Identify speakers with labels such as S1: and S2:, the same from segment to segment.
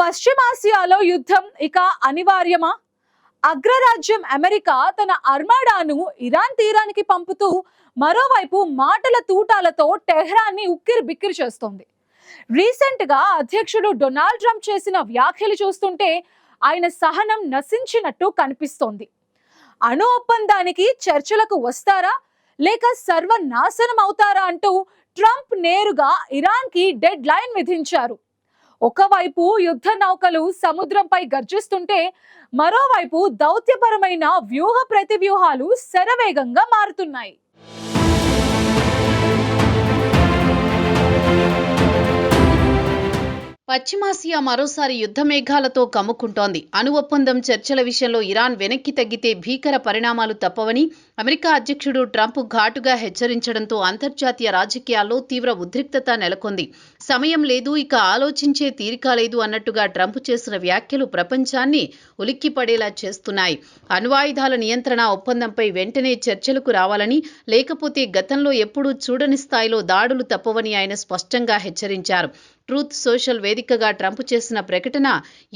S1: పశ్చిమాసియాలో యుద్ధం ఇక అనివార్యమా? అగ్రరాజ్యం అమెరికా తన ఆర్మాడాను ఇరాన్ తీరానికి పంపుతూ మరోవైపు మాటల తూటాలతో టెహ్రాన్ని ఉక్కిరి బిక్కిరి చేస్తోంది. రీసెంట్ గా అధ్యక్షుడు డొనాల్డ్ ట్రంప్ చేసిన వ్యాఖ్యలు చూస్తుంటే ఆయన సహనం నశించినట్టు కనిపిస్తోంది. అణు ఒప్పందానికి చర్చలకు వస్తారా లేక సర్వనాశనం అవుతారా అంటూ ట్రంప్ నేరుగా ఇరాన్ కి డెడ్ లైన్ విధించారు. ఒకవైపు యుద్ధ నౌకలు సముద్రంపై గర్జిస్తుంటే మరోవైపు దౌత్యపరమైన వ్యూహ ప్రతివ్యూహాలు శరవేగంగా మారుతున్నాయి.
S2: పశ్చిమాసియా మరోసారి యుద్ధ మేఘాలతో కమ్ముకుంటోంది. అణు ఒప్పందం చర్చల విషయంలో ఇరాన్ వెనక్కి తగ్గితే భీకర పరిణామాలు తప్పవని అమెరికా అధ్యక్షుడు ట్రంప్ ఘాటుగా హెచ్చరించడంతో అంతర్జాతీయ రాజకీయాల్లో తీవ్ర ఉద్రిక్తత నెలకొంది. సమయం లేదు, ఇక ఆలోచించే తీరిక లేదు అన్నట్టుగా ట్రంప్ చేసిన వ్యాఖ్యలు ప్రపంచాన్ని ఉలిక్కిపడేలా చేస్తున్నాయి. అణ్వాయుధాల నియంత్రణ ఒప్పందంపై వెంటనే చర్చలకు రావాలని, లేకపోతే గతంలో ఎప్పుడూ చూడని స్థాయిలో దాడులు తప్పవని ఆయన స్పష్టంగా హెచ్చరించారు. ట్రూత్ సోషల్ వేదికగా ట్రంప్ చేసిన ప్రకటన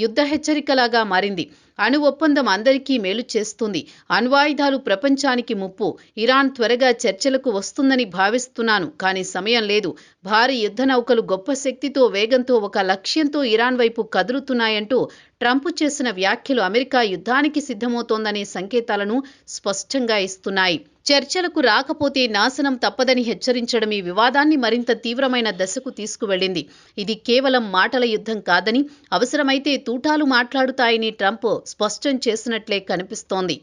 S2: యుద్ధ హెచ్చరికలాగా మారింది. అణు ఒప్పందం అందరికీ మేలు చేస్తుంది. అణ్వాయుధాలు ప్రపంచానికి ముప్పు. ఇరాన్ త్వరగా చర్చలకు వస్తుందని భావిస్తున్నాను, కానీ సమయం లేదు. భారీ యుద్ధ నౌకలు గొప్ప శక్తితో, వేగంతో, ఒక లక్ష్యంతో ఇరాన్ వైపు కదులుతున్నాయంటూ ట్రంప్ చేసిన వ్యాఖ్యలు అమెరికా యుద్ధానికి సిద్ధమవుతోందనే సంకేతాలను స్పష్టంగా ఇస్తున్నాయి. చర్చలకు రాకపోతే నాశనం తప్పదని హెచ్చరించడం ఈ వివాదాన్ని మరింత తీవ్రమైన దశకు తీసుకువెళ్లింది. ఇది కేవలం మాటల యుద్ధం కాదని, అవసరమైతే తూటాలు మాట్లాడుతాయని ట్రంప్ స్పష్టం చేసినట్లే కనిపిస్తోంది.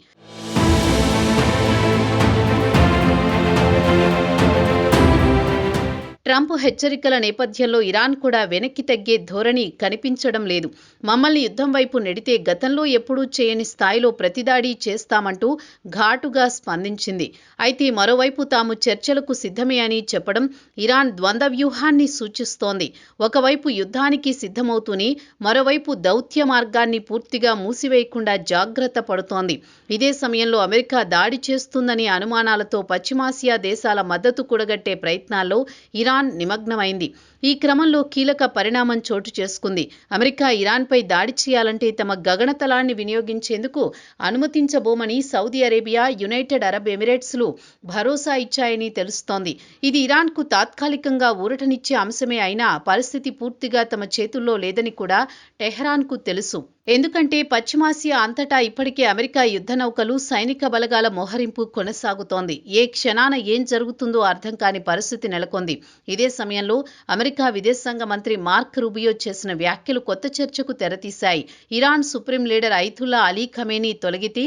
S2: ట్రంప్ హెచ్చరికల నేపథ్యంలో ఇరాన్ కూడా వెనక్కి తగ్గే ధోరణి కనిపించడం లేదు. మమ్మల్ని యుద్ధం వైపు నెడితే గతంలో ఎప్పుడూ చేయని స్థాయిలో ప్రతిదాడి చేస్తామంటూ ఘాటుగా స్పందించింది. అయితే మరోవైపు తాము చర్చలకు సిద్ధమే అని చెప్పడం ఇరాన్ ద్వంద్వ వ్యూహాన్ని సూచిస్తోంది. ఒకవైపు యుద్ధానికి సిద్ధమవుతూనే మరోవైపు దౌత్య మార్గాన్ని పూర్తిగా మూసివేయకుండా జాగ్రత్త పడుతోంది. ఇదే సమయంలో అమెరికా దాడి చేస్తుందనే అనుమానాలతో పశ్చిమాసియా దేశాల మద్దతు కూడగట్టే ప్రయత్నాల్లో ఇరాన్ నిమగ్నమైంది. ఈ క్రమంలో కీలక పరిణామం చోటు చేసుకుంది. అమెరికా ఇరాన్పై దాడి చేయాలంటే తమ గగనతలాన్ని వినియోగించేందుకు అనుమతించబోమని సౌదీ అరేబియా, యునైటెడ్ అరబ్ ఎమిరేట్స్లు భరోసా ఇచ్చాయని తెలుస్తోంది. ఇది ఇరాన్కు తాత్కాలికంగా ఊరటనిచ్చే అంశమే అయినా పరిస్థితి పూర్తిగా తమ చేతుల్లో లేదని కూడా టెహ్రాన్కు తెలుసు. ఎందుకంటే పశ్చిమాసియా అంతటా ఇప్పటికే అమెరికా యుద్ధ నౌకలు, సైనిక బలగాల మోహరింపు కొనసాగుతోంది. ఏ క్షణాన ఏం జరుగుతుందో అర్థం కాని పరిస్థితి నెలకొంది. ఇదే సమయంలో అమెరికా విదేశాంగ మంత్రి మార్క్ రూబియో చేసిన వ్యాఖ్యలు కొత్త చర్చకు తెరతీశాయి. Iran supreme leader Ayatollah Ali Khamenei తొలగితే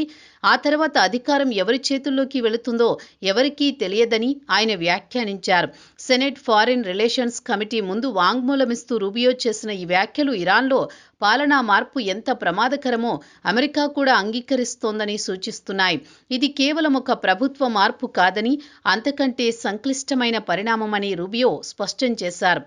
S2: ఆ తర్వాత అధికారం ఎవరి చేతుల్లోకి వెళుతుందో ఎవరికీ తెలియదని ఆయన వ్యాఖ్యానించారు. సెనెట్ ఫారిన్ రిలేషన్స్ కమిటీ ముందు వాంగ్మూలమిస్తూ రూబియో చేసిన ఈ వ్యాఖ్యలు ఇరాన్లో పాలనా మార్పు ఎంత ప్రమాదకరమో అమెరికా కూడా అంగీకరిస్తోందని సూచిస్తున్నాయి. ఇది కేవలం ఒక ప్రభుత్వ మార్పు కాదని, అంతకంటే సంక్లిష్టమైన పరిణామమని రూబియో స్పష్టం చేశారు.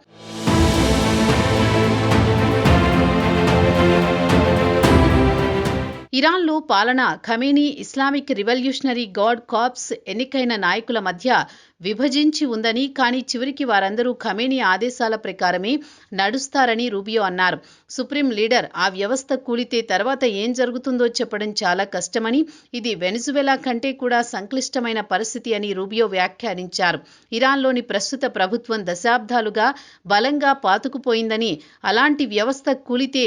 S2: ఇరాన్లో పాలన Khamenei, Islamic Revolutionary Guard Corps ఎన్నికైన నాయకుల మధ్య విభజించి ఉందని, కానీ చివరికి వారందరూ ఖమేనీ ఆదేశాల ప్రకారమే నడుస్తారని రూబియో అన్నారు. సుప్రీం లీడర్ ఆ వ్యవస్థ కూలితే తర్వాత ఏం జరుగుతుందో చెప్పడం చాలా కష్టమని, ఇది వెనిజువెలా కంటే కూడా సంక్లిష్టమైన పరిస్థితి అని రూబియో వ్యాఖ్యానించారు. ఇరాన్లోని ప్రస్తుత ప్రభుత్వం దశాబ్దాలుగా బలంగా పాతుకుపోయిందని, అలాంటి వ్యవస్థ కూలితే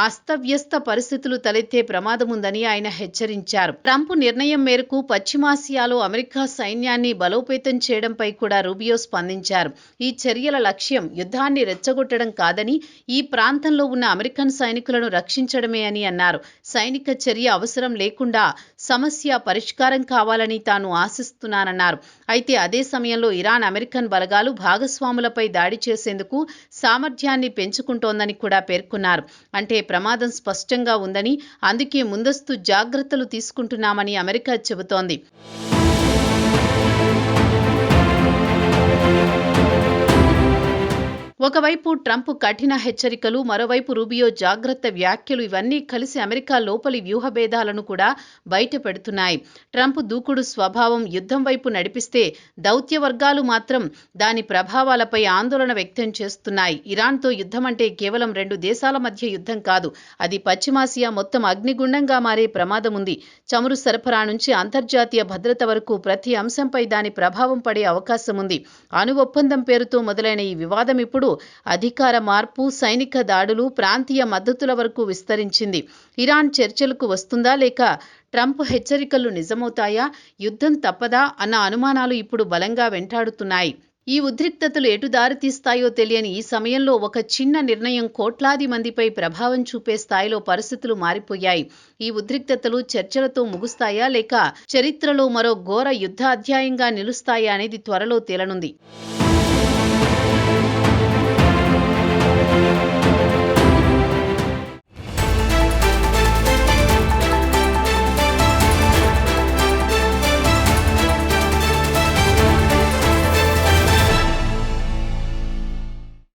S2: అస్తవ్యస్త పరిస్థితులు తలెత్తే ప్రమాదముందని ఆయన హెచ్చరించారు. ట్రంప్ నిర్ణయం మేరకు పశ్చిమాసియాలో అమెరికా సైన్యాన్ని బలోపేతం చేయడంపై కూడా రూబియో స్పందించారు. ఈ చర్యల లక్ష్యం యుద్ధాన్ని రెచ్చగొట్టడం కాదని, ఈ ప్రాంతంలో ఉన్న అమెరికన్ సైనికులను రక్షించడమే అని అన్నారు. సైనిక చర్య అవసరం లేకుండా సమస్య పరిష్కారం కావాలని తాను ఆశిస్తున్నానన్నారు. అయితే అదే సమయంలో ఇరాన్ అమెరికన్ బలగాలు భాగస్వాములపై దాడి చేసేందుకు సామర్థ్యాన్ని పెంచుకుంటోందని కూడా పేర్కొన్నారు. అంటే ప్రమాదం స్పష్టంగా ఉందని, అందుకే ముందస్తు జాగ్రత్తలు తీసుకుంటున్నామని అమెరికా చెబుతోంది. ఒకవైపు ట్రంప్ కఠిన హెచ్చరికలు, మరోవైపు రూబియో జాగ్రత్త వ్యాఖ్యలు ఇవన్నీ కలిసి అమెరికా లోపలి వ్యూహ భేదాలను కూడా బయటపెడుతున్నాయి. ట్రంప్ దూకుడు స్వభావం యుద్ధం వైపు నడిపిస్తే దౌత్య వర్గాలు మాత్రం దాని ప్రభావాలపై ఆందోళన వ్యక్తం చేస్తున్నాయి. ఇరాన్తో యుద్ధం అంటే కేవలం 2 దేశాల మధ్య యుద్ధం కాదు, అది పశ్చిమాసియా మొత్తం అగ్నిగుండంగా మారే ప్రమాదం ఉంది. చమురు సరఫరా నుంచి అంతర్జాతీయ భద్రత వరకు ప్రతి అంశంపై దాని ప్రభావం పడే అవకాశం ఉంది. అణు ఒప్పందం పేరుతో మొదలైన ఈ వివాదం ఇప్పుడు అధికార మార్పు, సైనిక దాడులు, ప్రాంతీయ మద్దతుల వరకు విస్తరించింది. ఇరాన్ చర్చలకు వస్తుందా లేక ట్రంప్ హెచ్చరికలు నిజమవుతాయా, యుద్ధం తప్పదా అన్న అనుమానాలు ఇప్పుడు బలంగా వెంటాడుతున్నాయి. ఈ ఉద్రిక్తతలు ఎటు దారితీస్తాయో తెలియని ఈ సమయంలో ఒక చిన్న నిర్ణయం కోట్లాది మందిపై ప్రభావం చూపే స్థాయిలో పరిస్థితులు మారిపోయాయి. ఈ ఉద్రిక్తతలు చర్చలతో ముగుస్తాయా లేక చరిత్రలో మరో ఘోర యుద్ధ అధ్యాయంగా నిలుస్తాయా అనేది త్వరలో తేలనుంది.